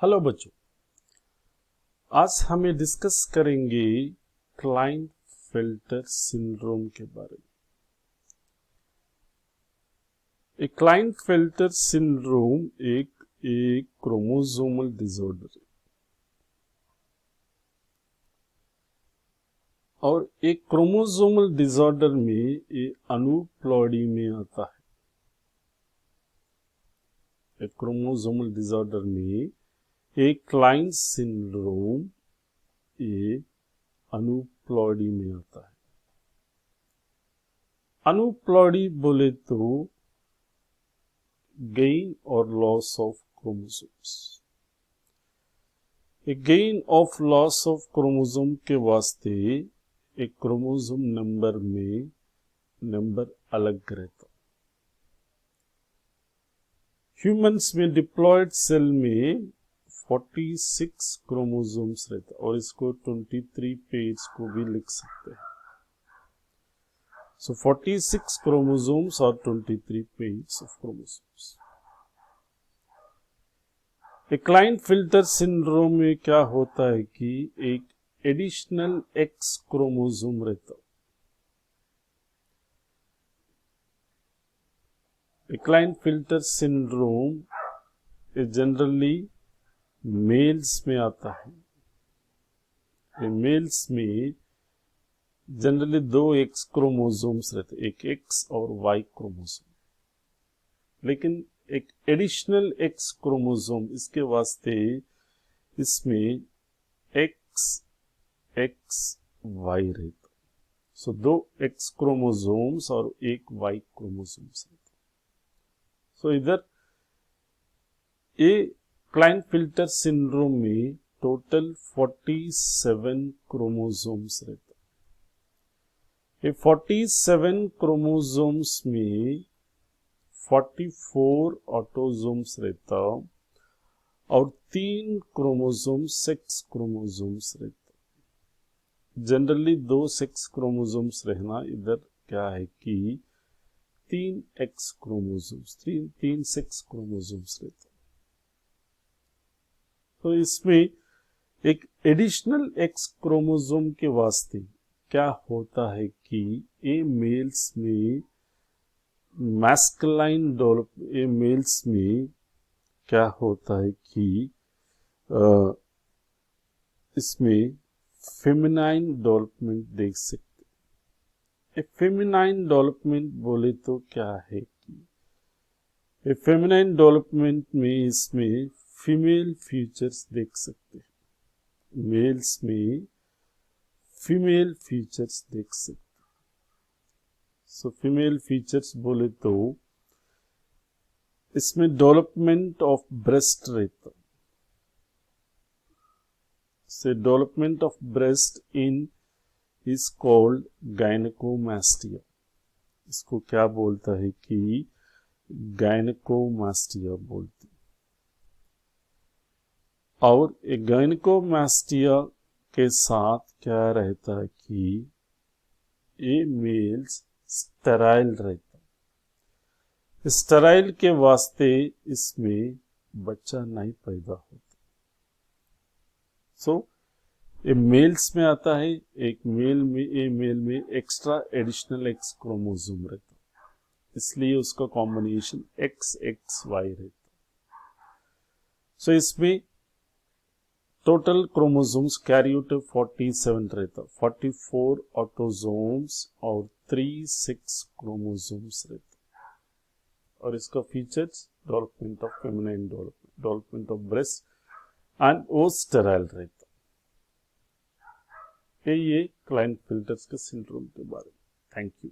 Hello बच्चों, आज हमें डिस्कस करेंगे क्लाइंट-फिल्टर सिंड्रोम के बारे में। एक क्लाइंट-फिल्टर सिंड्रोम एक क्रोमोसोमल डिसऑर्डर है और एक क्रोमोसोमल डिसऑर्डर में ये अनूप्लॉइडी में आता है। एक क्रोमोसोमल डिसऑर्डर में एक क्लाइंट सिंड्रोम ये अनूप्लॉइडी में आता है। अनूप्लॉइडी बोले तो गेन और लॉस ऑफ क्रोमोसोम्स। एक gain of loss of chromosome के वास्ते एक क्रोमोसोम नंबर में नंबर अलग रहता। ह्यूमंस में डिप्लॉयड सेल में 46 क्रोमोसोम्स रहता और इसको 23 पेज को भी लिख सकते हैं। So 46 chromosomes or 23 pairs of chromosomes. एक क्लाइंट फिल्टर सिंड्रोम में क्या होता है कि एक एडिशनल एक्स क्रोमोसोम रहता। एक Klinefelter syndrome generally males में आता है। मेल्स में जनरली 2 एक्स क्रोमोसोम्स रहते, एक एक्स और वाई क्रोमोसोम। लेकिन एक एडिशनल एक्स क्रोमोसोम इसके वास्ते इसमें एक्स एक्स वाई रहता। सो 2 एक्स क्रोमोसोम्स और एक वाई क्रोमोसोम्स रहता। सो इधर ये क्लाइंट फिल्टर सिंड्रोम में टोटल 47 क्रोमोसोम्स रहता। ये 47 क्रोमोसोम्स में 44 ऑटोसोम्स रहता और 3 क्रोमोसोम सेक्स क्रोमोसोम्स रहता। जनरली 2 सेक्स क्रोमोसोम्स रहना, इधर क्या है कि 3 एक्स क्रोमोसोम्स, 3 सेक्स क्रोमोसोम्स रहता। तो इसमें एक एडिशनल एक्स क्रोमोसोम के वास्ते क्या होता है कि ये मेल्स में मैस्कुलाइन डेवलप, ये मेल्स में क्या होता है कि इसमें फेमिनाइन डेवलपमेंट देख सकते। फेमिनाइन डेवलपमेंट बोले तो क्या है कि फेमिनाइन डेवलपमेंट में इसमें फीमेल फीचर्स देख सकते हैं। मेल्स में फीमेल फीचर्स देख सकते। सो फीमेल फीचर्स बोले तो इसमें डेवलपमेंट ऑफ ब्रेस्ट रहता। से development of breast in is called gynaecomastia. इसको क्या बोलता है कि गायनेकोमास्टिया बोलते। और एक गायनेकोमास्टिया के साथ क्या रहता है कि ये मेल्स स्टेराइल रहता। स्टेराइल के वास्ते इसमें बच्चा नहीं पैदा होता। सो ये मेल्स में आता है। एक मेल में एक्स्ट्रा एडिशनल एक्स क्रोमोसोम रहता, इसलिए उसका कॉम्बिनेशन एक्स एक्स वाई रहता। सो इसमें टोटल क्रोमोसोम्स कैरियोटाइप 47 रहता, 44 ऑटोसोम्स और 36 क्रोमोसोम्स रहता। और इसका features development of feminine development of breast and वो स्टेराइल रहता। ये क्लाइंट फिल्टर्स के सिंड्रोम के बारे में। Thank you.